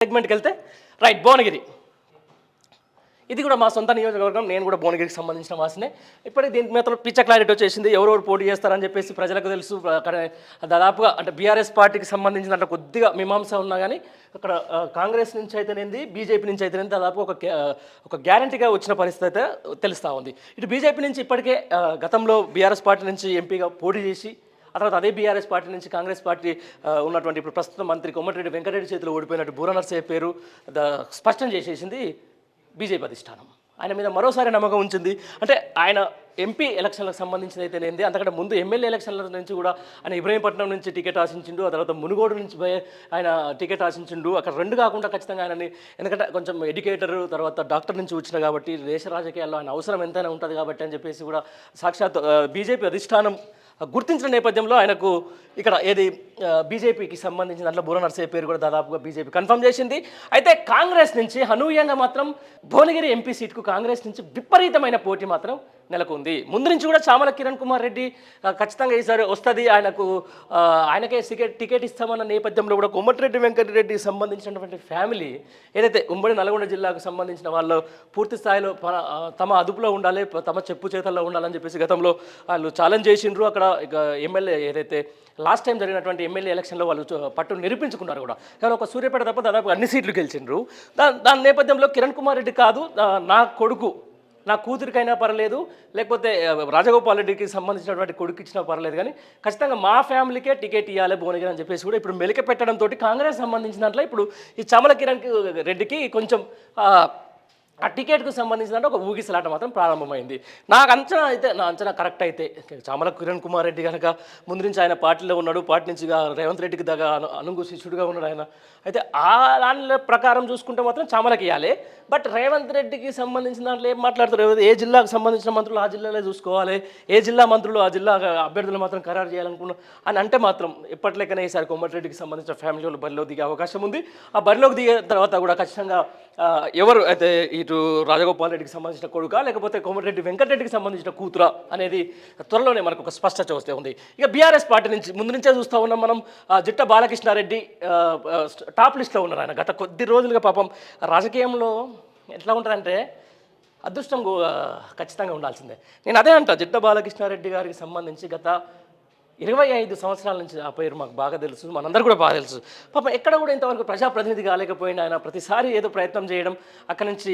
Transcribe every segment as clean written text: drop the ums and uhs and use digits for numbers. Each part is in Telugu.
సెగ్మెంట్కి వెళ్తే రైట్ భువనగిరి ఇది కూడా మా సొంత నియోజకవర్గం. నేను కూడా భువనగిరికి సంబంధించిన వాసినే. ఇప్పటికి దీని మీద పిచ్చ క్లారిటీ వచ్చేసింది. ఎవరెవరు పోటీ చేస్తారని చెప్పేసి ప్రజలకు తెలుసు. అక్కడ దాదాపుగా అంటే బీఆర్ఎస్ పార్టీకి సంబంధించిన దాంట్లో కొద్దిగా మీమాంస ఉన్నా కానీ అక్కడ కాంగ్రెస్ నుంచి అయితేనేది బీజేపీ నుంచి అయితేనేది దాదాపు ఒక గ్యారంటీగా వచ్చిన పరిస్థితి అయితే తెలుస్తూ ఉంది. ఇటు బీజేపీ నుంచి ఇప్పటికే గతంలో బీఆర్ఎస్ పార్టీ నుంచి ఎంపీగా పోటీ చేసి ఆ తర్వాత అదే బీఆర్ఎస్ పార్టీ నుంచి కాంగ్రెస్ పార్టీ ఉన్నటువంటి ఇప్పుడు ప్రస్తుత మంత్రి కోమటిరెడ్డి వెంకటరెడ్డి చేతిలో ఓడిపోయినట్టు బూర నర్సయ్య పేరు స్పష్టం చేసేసింది బీజేపీ అధిష్టానం. ఆయన మీద మరోసారి నమ్మకం ఉంచింది. అంటే ఆయన ఎంపీ ఎలక్షన్లకు సంబంధించిన అయితేనేది, అంతకంటే ముందు ఎమ్మెల్యే ఎలక్షన్ల నుంచి కూడా ఆయన ఇబ్రహీంపట్నం నుంచి టికెట్ ఆశించిండు, ఆ తర్వాత మునుగోడు నుంచి ఆయన టికెట్ ఆశించిండు. అక్కడ రెండు కాకుండా ఖచ్చితంగా ఆయనని, ఎందుకంటే కొంచెం ఎడ్యుకేటర్ తర్వాత డాక్టర్ నుంచి వచ్చిన కాబట్టి దేశ రాజకీయాల్లో ఆయన అవసరం ఎంతైనా ఉంటుంది కాబట్టి అని చెప్పేసి కూడా సాక్షాత్ బీజేపీ అధిష్టానం గుర్తించిన నేపథ్యంలో ఆయనకు ఇక్కడ ఏది బీజేపీకి సంబంధించిన దాంట్లో బూర నర్సయ్య పేరు కూడా దాదాపుగా బీజేపీ కన్ఫర్మ్ చేసింది. అయితే కాంగ్రెస్ నుంచి అనూహ్యంగా మాత్రం భువనగిరి ఎంపీ సీట్కు కాంగ్రెస్ నుంచి విపరీతమైన పోటీ మాత్రం నెలకొంది. ముందు నుంచి కూడా చామల కిరణ్ కుమార్ రెడ్డి ఖచ్చితంగా ఈసారి వస్తుంది, ఆయనకే టికెట్ ఇస్తామన్న నేపథ్యంలో కూడా కోమటిరెడ్డి వెంకటరెడ్డికి సంబంధించినటువంటి ఫ్యామిలీ ఏదైతే ఉమ్మడి నల్గొండ జిల్లాకు సంబంధించిన వాళ్ళు పూర్తి స్థాయిలో తమ అదుపులో ఉండాలి, తమ చెప్పు చేతల్లో ఉండాలని చెప్పేసి గతంలో వాళ్ళు ఛాలెంజ్ చేసిండ్రు. అక్కడ ఇక ఎమ్మెల్యే ఏదైతే లాస్ట్ టైం జరిగినటువంటి ఎమ్మెల్యే ఎలక్షన్లో వాళ్ళు పట్టు నిరూపించుకున్నారు కూడా. కానీ ఒక సూర్యాపేట తప్ప దాదాపు అన్ని సీట్లు గెలిచిండ్రు. దాని నేపథ్యంలో కిరణ్ కుమార్ రెడ్డి కాదు, నా కొడుకు నా కూతురికైనా పర్లేదు, లేకపోతే రాజగోపాల్ రెడ్డికి సంబంధించినటువంటి కొడుకు ఇచ్చినా పర్లేదు, కానీ ఖచ్చితంగా మా ఫ్యామిలీకే టికెట్ ఇవ్వాలి భువనగిరి అని చెప్పేసి కూడా ఇప్పుడు మెలిక పెట్టడంతో కాంగ్రెస్ సంబంధించిన దాంట్లో ఇప్పుడు ఈ చామల కిరణ్ రెడ్డికి కొంచెం ఆ టికెట్కు సంబంధించిన ఒక ఊగిసలాట మాత్రం ప్రారంభమైంది. నాకు అంచనా అయితే, నా అంచనా కరెక్ట్ అయితే చామల కిరణ్ కుమార్ రెడ్డి కనుక ముందు నుంచి ఆయన పార్టీలో ఉన్నాడు, పార్టీ నుంచి రేవంత్ రెడ్డికి అనుంగు శిష్యుడిగా ఉన్నాడు ఆయన. అయితే ఆ దాని ప్రకారం చూసుకుంటే మాత్రం చామలకి ఇవ్వాలి. బట్ రేవంత్ రెడ్డికి సంబంధించిన దాంట్లో ఏం మాట్లాడుతారు, ఏ జిల్లాకు సంబంధించిన మంత్రులు ఆ జిల్లాలో చూసుకోవాలి, ఏ జిల్లా మంత్రులు ఆ జిల్లా అభ్యర్థులు మాత్రం ఖరారు చేయాలనుకున్నాం అని అంటే మాత్రం ఎప్పటికైనా ఈసారి కోమటిరెడ్డికి సంబంధించిన ఫ్యామిలీ వాళ్ళు బరిలో దిగే అవకాశం ఉంది. ఆ బరిలోకి దిగే తర్వాత కూడా ఖచ్చితంగా ఎవరు అయితే ఇటు రాజగోపాల్ రెడ్డికి సంబంధించిన కొడుకా లేకపోతే కోమటిరెడ్డి వెంకటరెడ్డికి సంబంధించిన కూతురా అనేది త్వరలోనే మనకు ఒక స్పష్టత వస్తే ఉంది. ఇక బీఆర్ఎస్ పార్టీ నుంచి ముందు నుంచే చూస్తూ ఉన్నాం మనం. జిట్ట బాలకృష్ణారెడ్డి టాప్ లిస్ట్లో ఉన్నారు. ఆయన గత కొద్ది రోజులుగా పాపం రాజకీయంలో ఎట్లా ఉంటుందంటే అదృష్టం ఖచ్చితంగా ఉండాల్సిందే. నేను అదే అంటా, జిట్ట బాలకృష్ణారెడ్డి గారికి సంబంధించి గత 25 సంవత్సరాల నుంచి ఆ పేరు మాకు బాగా తెలుసు, మనందరూ కూడా బాగా తెలుసు. పాపం ఎక్కడ కూడా ఇంతవరకు ప్రజాప్రతినిధి కాలేకపోయినా ఆయన ప్రతిసారి ఏదో ప్రయత్నం చేయడం, అక్కడి నుంచి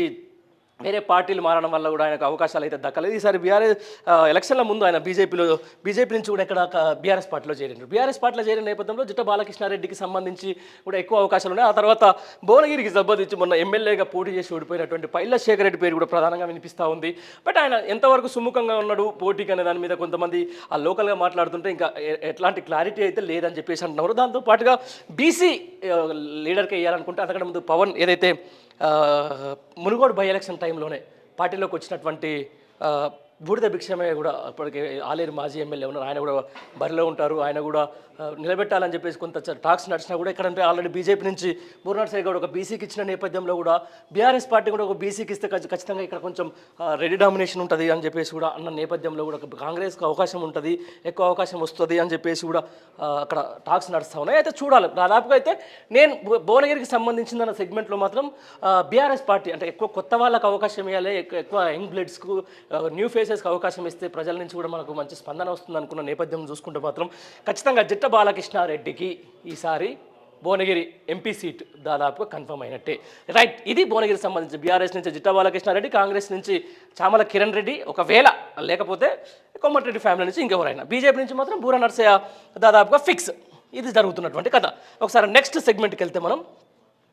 వేరే పార్టీలు మారడం వల్ల కూడా ఆయనకు అవకాశాలు అయితే దక్కలేదు. ఈసారి బీఆర్ఎస్ ఎలక్షన్ల ముందు ఆయన బీజేపీ నుంచి కూడా ఇక్కడ బీఆర్ఎస్ పార్టీలో చేరిండ్రు. బీఆర్ఎస్ పార్టీలో చేరిన నేపథ్యంలో జిట్ట బాలకృష్ణారెడ్డికి సంబంధించి కూడా ఎక్కువ అవకాశాలు ఉన్నాయి. ఆ తర్వాత భువనగిరికి సంబంధించి మొన్న ఎమ్మెల్యేగా పోటీ చేసి ఓడిపోయినటువంటి పైల శేఖర్ రెడ్డి పేరు కూడా ప్రధానంగా వినిపిస్తూ ఉంది. బట్ ఆయన ఎంతవరకు సుముఖంగా ఉన్నాడు పోటీకి అనే దాని మీద కొంతమంది ఆ లోకల్గా మాట్లాడుతుంటే ఇంకా ఎట్లాంటి క్లారిటీ అయితే లేదని చెప్పేసి అంటున్నారు. దాంతో పాటుగా బీసీ లీడర్కి వేయాలనుకుంటే అంతకంటే ముందు పవన్ ఏదైతే మునుగోడు బై ఎలక్షన్ టైంలోనే పార్టీలోకి వచ్చినటువంటి బూడిద భిక్షమే కూడా అప్పటికి ఆలేరు మాజీ ఎమ్మెల్యే ఉన్నారు, ఆయన కూడా బరిలో ఉంటారు. ఆయన కూడా నిలబెట్టాలని చెప్పేసి కొంత టాక్స్ నడిచినా కూడా ఇక్కడంటే ఆల్రెడీ బీజేపీ నుంచి బూర నర్సయ్య కూడా ఒక బీసీకి ఇచ్చిన నేపథ్యంలో కూడా బీఆర్ఎస్ పార్టీ కూడా ఒక బీసీకి ఇస్తే ఖచ్చితంగా ఇక్కడ కొంచెం రెడీ డామినేషన్ ఉంటుంది అని చెప్పేసి కూడా అన్న నేపథ్యంలో కూడా కాంగ్రెస్కి అవకాశం ఉంటుంది, ఎక్కువ అవకాశం వస్తుంది అని చెప్పేసి కూడా అక్కడ టాక్స్ నడుస్తూ ఉన్నాయి. అయితే చూడాలి. దాదాపుగా అయితే నేను భువనగిరికి సంబంధించిన సెగ్మెంట్లో మాత్రం బీఆర్ఎస్ పార్టీ అంటే ఎక్కువ కొత్త వాళ్ళకి అవకాశం ఇవ్వాలి, ఎక్కువ యంగ్ బ్లడ్స్కు న్యూ ఫేసెస్కి అవకాశం ఇస్తే ప్రజల నుంచి కూడా మనకు మంచి స్పందన వస్తుంది అనుకున్న నేపథ్యం చూసుకుంటే మాత్రం ఖచ్చితంగా జిట్ట బాలకృష్ణారెడ్డికి ఈసారి భువనగిరి ఎంపీ సీట్ దాదాపుగా కన్ఫర్మ్ అయినట్టే. రైట్, ఇది భువనగిరికి సంబంధించి బీఆర్ఎస్ నుంచి జిట్ట బాలకృష్ణారెడ్డి, కాంగ్రెస్ నుంచి చామల కిరణ్ రెడ్డి, ఒకవేళ లేకపోతే కోమటిరెడ్డి ఫ్యామిలీ నుంచి ఇంకెవరైనా, బీజేపీ నుంచి మాత్రం బూర నర్సయ్య దాదాపుగా ఫిక్స్. ఇది జరుగుతున్నటువంటి కథ. ఒకసారి నెక్స్ట్ సెగ్మెంట్కి వెళ్తే మనం